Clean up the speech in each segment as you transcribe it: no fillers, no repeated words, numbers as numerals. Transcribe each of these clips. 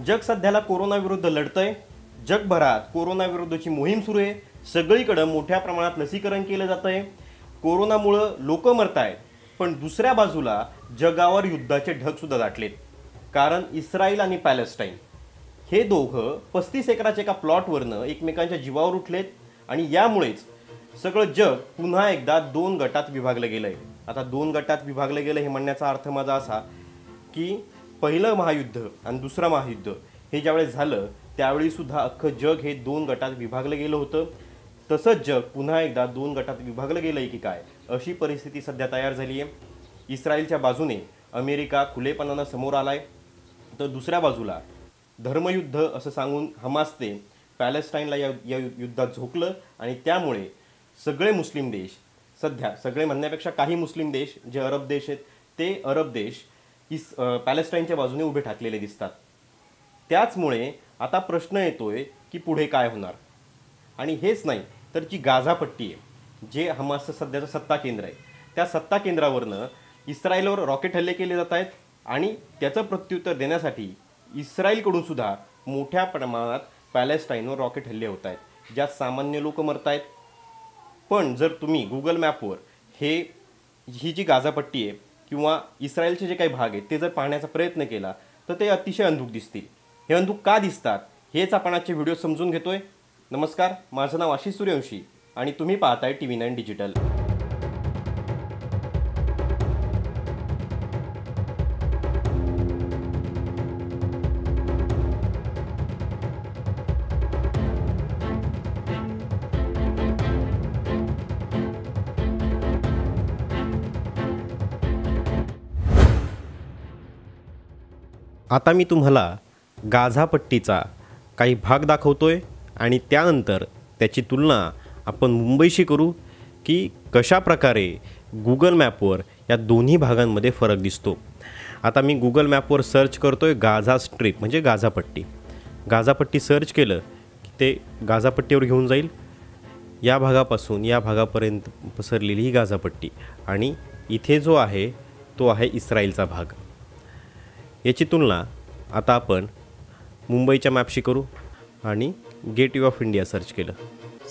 जग सध्याला कोरोनाविरुद्ध लढतंय। जगभरात कोरोनाविरुद्धची मोहीम सुरू आहे। सगळीकडे मोठ्या प्रमाणात लसीकरण केलं जातंय। कोरोनामुळे लोक मरतायत, पण दुसऱ्या बाजूला जगावर युद्धाचे ढग सुद्धा दाटलेत। कारण इस्रायल आणि पॅलेस्टाईन हे दोघं 35 एकराच्या एका प्लॉटवरनं एकमेकांच्या जीवावर उठलेत आणि यामुळेच सगळं जग पुन्हा एकदा दोन गटात विभागलं गेलंय। आता दोन गटात विभागलं गेलं हे म्हणण्याचा अर्थ माझा असा की पहिलं महायुद्ध आणि दुसरं महायुद्ध हे ज्यावेळेस झालं त्यावेळी सुद्धा अख्खं जग हे दोन गटात विभागलं गेलं होतं। तसंच जग पुन्हा एकदा दोन गटात विभागलं गेलंय की काय अशी परिस्थिती सध्या तयार झाली आहे। इस्रायलच्या बाजूने अमेरिका खुलेपणानं समोर आलाय, तर दुसऱ्या बाजूला धर्मयुद्ध असं सांगून हमासने पॅलेस्टाईनला या युद्धात झोकलं आणि त्यामुळे सगळे मुस्लिम देश, सध्या सगळे म्हणण्यापेक्षा काही मुस्लिम देश जे अरब देश आहेत ते अरब देश पॅलेस्टाईनच्या बाजूने उभे ठाकलेले दिसतात। त्याचमुळे आता प्रश्न येतोय की पुढे काय होणार। आणि हेच नाही तर जी गाझा पट्टी आहे जे हमासचं सध्याचं सत्ता केंद्र आहे, त्या सत्ता केंद्रावरनं इस्रायलवर रॉकेट हल्ले केले जात आहेत आणि त्याचं प्रत्युत्तर देण्यासाठी इस्रायलकडून सुद्धा मोठ्या प्रमाणात पॅलेस्टाईनवर रॉकेट हल्ले होत आहेत, ज्यात सामान्य लोक मरत आहेत। पण जर तुम्ही गुगल मॅपवर ही जी गाझा पट्टी आहे किंवा इस्रायलचे जे काही भाग आहेत ते जर पाहण्याचा प्रयत्न केला तर ते अतिशय अंधुक दिसतील। हे अंधुक का दिसतात हेच आपण आजच्या व्हिडिओ समजून घेतोय। नमस्कार, माझं नाव आशिष सूर्यवंशी आणि तुम्ही पाहताय TV9 डिजिटल। आता मी तुम्हाला गाझा पट्टीचा काही भाग दाखवतोय आणि त्यानंतर त्याची तुलना आपण मुंबईशी करू की कशा प्रकारे गुगल मॅपवर या दोन्ही भागांमध्ये फरक दिसतो। आता मी गुगल मॅपवर सर्च करतोय गाझा स्ट्रीप म्हणजे गाझा पट्टी। गाझा पट्टी सर्च केलं की ते गाझा पट्टीवर घेऊन जाईल। या भागापासून या भागापर्यंत पसरलेली ही गाझा पट्टी आणि इथे जो आहे तो आहे इस्रायलचा भाग। याची तुलना आता आपण मुंबईच्या मॅपशी करू आणि गेटवे ऑफ इंडिया सर्च केलं।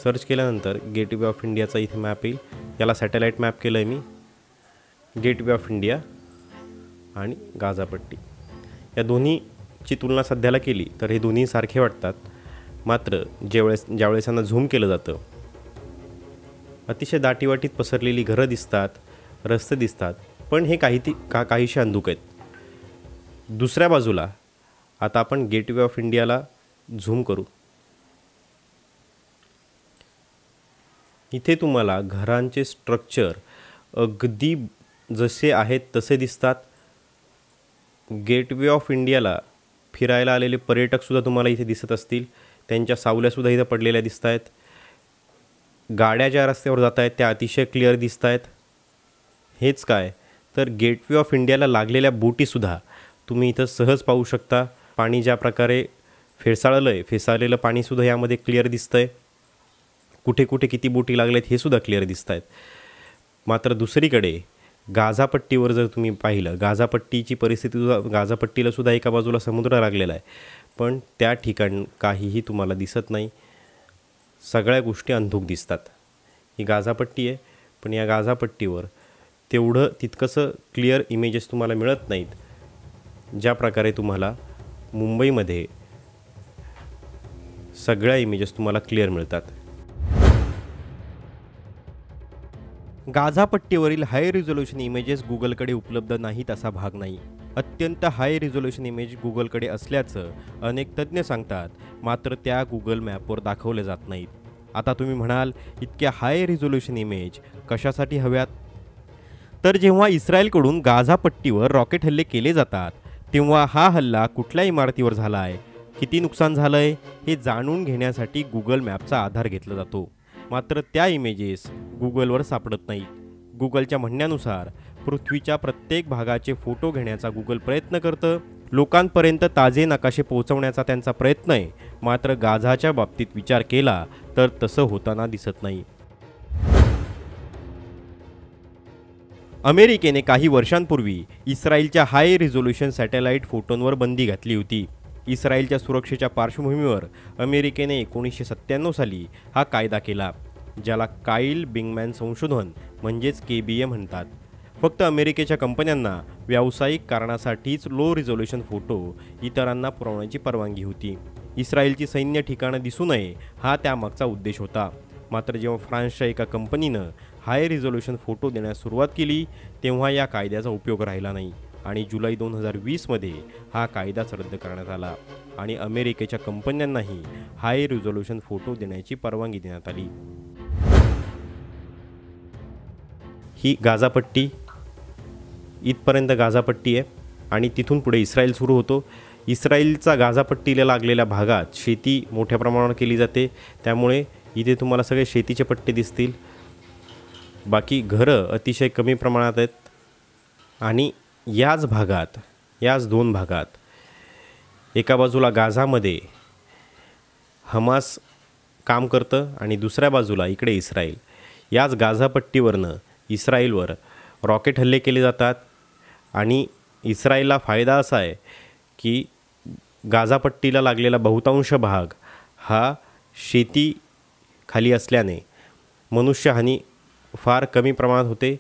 सर्च केल्यानंतर गेटवे ऑफ इंडियाचा इथे मॅप येईल। याला सॅटेलाईट मॅप केलं आहे मी। गेटवे ऑफ इंडिया आणि गाझा पट्टी या दोन्हीची तुलना सध्याला केली तर हे दोन्ही सारखे वाटतात, मात्र ज्यावेळेस यांना झूम केलं जातं अतिशय दाटीवाटीत पसरलेली घरं दिसतात, रस्ते दिसतात, पण हे काहीशे अंधुक आहेत। दुसऱ्या बाजूला आता आपण गेटवे ऑफ इंडियाला झूम करू। इथे तुम्हाला घरांचे स्ट्रक्चर अगदी जसे आहेत तसे दिसतात। गेटवे ऑफ इंडियाला फिरायला आलेले पर्यटकसुद्धा तुम्हाला इथे दिसत असतील, त्यांच्या सावल्यासुद्धा इथं पडलेल्या दिसत आहेत। गाड्या ज्या रस्त्यावर जात आहेत त्या अतिशय क्लिअर दिसत आहेत। हेच काय तर गेटवे ऑफ इंडियाला लागलेल्या बोटीसुद्धा तुम्ही इथं सहज पाहू शकता। पाणी ज्या प्रकारे फेसाळलेलं पाणीसुद्धा यामध्ये क्लिअर दिसतं आहे। कुठे कुठे किती बोटी लागल्यात हे सुद्धा क्लिअर दिसत आहेत। मात्र दुसरीकडे गाझा पट्टीवर जर तुम्ही पाहिलं, गाझा पट्टीची परिस्थितीसुद्धा, गाझा पट्टीला सुद्धा एका बाजूला समुद्र लागलेला आहे, पण त्या ठिकाणी काहीही तुम्हाला दिसत नाही। सगळ्या गोष्टी अंधुक दिसतात। ही गाझा पट्टी आहे, पण या गाझा पट्टीवर तितकंसं क्लिअर इमेजेस तुम्हाला मिळत नाहीत ज्या प्रकारे तुम्हाला मुंबईमध्ये सगळ्या इमेजेस तुम्हाला क्लिअर मिळतात। गाझा पट्टीवरील हाय रिझोल्यूशन इमेजेस गुगलकडे उपलब्ध नाहीत असा भाग नाही। अत्यंत हाय रिझोल्यूशन इमेज गुगलकडे असल्याचं अनेक तज्ज्ञ सांगतात, मात्र त्या गुगल मॅपवर दाखवले जात नाहीत। आता तुम्ही म्हणाल इतक्या हाय रिझोल्यूशन इमेज कशासाठी हव्यात? तर जेव्हा इस्रायलकडून गाझा पट्टीवर रॉकेट हल्ले केले जातात तेव्हा हा हल्ला कुठल्या इमारतीवर झाला आहे, किती नुकसान झालं आहे हे जाणून घेण्यासाठी गुगल मॅपचा आधार घेतला जातो। मात्र त्या इमेजेस गुगलवर सापडत नाहीत। गुगलच्या म्हणण्यानुसार पृथ्वीच्या प्रत्येक भागाचे फोटो घेण्याचा गुगल प्रयत्न करतं, लोकांपर्यंत ताजे नकाशे पोहोचवण्याचा त्यांचा प्रयत्न आहे, मात्र गाझाच्या बाबतीत विचार केला तर तसं होताना दिसत नाही। अमेरिकेने काही वर्षांपूर्वी इस्रायलच्या हाय रिझोल्यूशन सॅटेलाईट फोटोंवर बंदी घातली होती। इस्रायलच्या सुरक्षेच्या पार्श्वभूमीवर अमेरिकेने 1997 साली हा कायदा केला, ज्याला काईल बिंगमॅन संशोधन म्हणजेच KBA म्हणतात. फक्त अमेरिकेच्या कंपन्यांना व्यावसायिक कारणासाठीच लो रिझोल्यूशन फोटो इतरांना पुरवण्याची परवानगी होती. इस्रायलची सैन्य ठिकाणं दिसू नये हा त्यामागचा उद्देश होता. मात्र जेव्हा फ्रान्सच्या एका कंपनीनं हाय रिझोल्यूशन फोटो देण्यास सुरुवात केली तेव्हा या कायद्याचा उपयोग राहिला नाही आणि जुलै 2020मध्ये हा कायदाच रद्द करण्यात आला आणि अमेरिकेच्या कंपन्यांनाही हाय रिझोल्यूशन फोटो देण्याची परवानगी देण्यात आली. ही गाझापट्टी, इथपर्यंत गाझापट्टी आहे आणि तिथून पुढे इस्रायल सुरू होतो. इस्रायलचा गाझापट्टीला लागलेल्या भागात शेती मोठ्या प्रमाणावर केली जाते, त्यामुळे इथे तुम्हाला सगळे शेतीचे पट्टे दिसतील. बाकी घरं अतिशय कमी प्रमाणात आहेत आणि याच भागात, याच दोन भागात, एका बाजूला गाझामध्ये हमास काम करतं आणि दुसऱ्या बाजूला इकडे इस्रायल. याच गाझापट्टीवरनं इस्रायलवर रॉकेट हल्ले केले जातात आणि इस्रायलला फायदा असा आहे की गाझापट्टीला लागलेला बहुतांश भाग हा शेती खाली असल्याने मनुष्यहानी फार कमी प्रमाणात होते.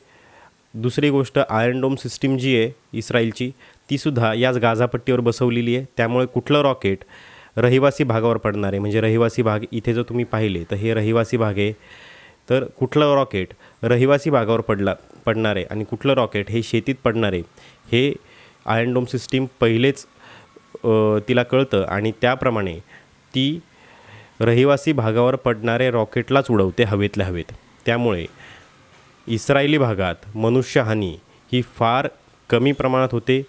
दुसरी गोष्ट, आयर्न डोम सिस्टीम जी आहे इस्रायलची तीसुद्धा याच गाझापट्टीवर बसवलेली आहे, त्यामुळे कुठलं रॉकेट रहिवासी भागावर पडणार आहे, म्हणजे रहिवासी भाग इथे जर तुम्ही पाहिले तर हे रहिवासी भाग आहे, तर कुठलं रॉकेट रहिवासी भागावर पडणार आहे आणि कुठलं रॉकेट हे शेतीत पडणार आहे हे आयर्न डोम सिस्टीम पहिलेच तिला कळतं आणि त्याप्रमाणे ती रहिवासी भागावर पडणारे रॉकेटलाच उडवते हवेतल्या हवेत. त्यामुळे इस्रायली भागात मनुष्यहानी ही फार कमी प्रमाणात होते,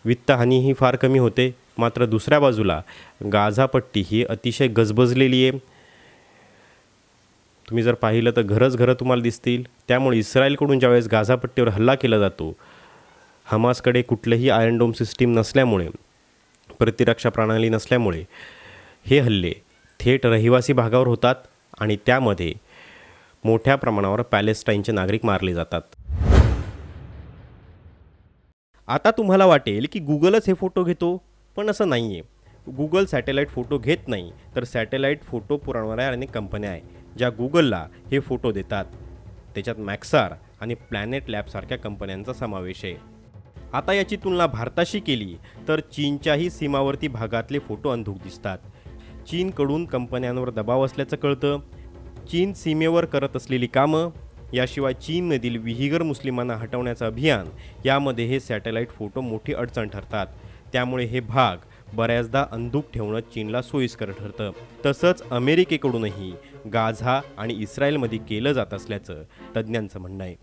वित्तहानी ही फार कमी होते. मात्र दुसऱ्या बाजूला गाझापट्टी ही अतिशय गजबजलेली आहे. तुम्ही जर पाहिलं तर घरं तुम्हाला दिसतील. त्यामुळे इस्रायलकडून ज्यावेळेस गाझापट्टीवर हल्ला केला जातो, हमासकडे कुठलंही आयर्न डोम सिस्टीम नसल्यामुळे, प्रतिरक्षा प्रणाली नसल्यामुळे हे हल्ले थेट रहिवासी भागावर होतात आणि त्यामध्ये मोठ्या प्रमाणावर पॅलेस्टाईनचे नागरिक मारले जातात. आता तुम्हाला वाटेल की गुगलच हे फोटो घेतो, पण असं नाही आहे. गुगल सॅटेलाईट फोटो घेत नाही, तर सॅटेलाईट फोटो पुरवणाऱ्या अनेक कंपन्या आहे ज्या गुगलला हे फोटो देतात. त्याच्यात मॅक्सार आणि प्लॅनेट लॅबसारख्या कंपन्यांचा समावेश आहे. आता याची तुलना भारताशी केली तर चीनच्याही सीमावर्ती भागातले फोटो अंधुक दिसतात. चीनकडून कंपन्यांवर दबाव असल्याचं कळतं. चीन सीमेवर करत असलेली कामं, याशिवाय चीनमधील विहिगर मुस्लिमांना हटवण्याचं अभियान, यामध्ये हे सॅटेलाईट फोटो मोठी अडचण ठरतात. त्यामुळे हे भाग बऱ्याचदा अंधुक ठेवणं चीनला सोयीस्कर ठरतं. तसंच अमेरिकेकडूनही गाझा आणि इस्रायलमध्ये केलं जात असल्याचं तज्ज्ञांचं म्हणणं आहे.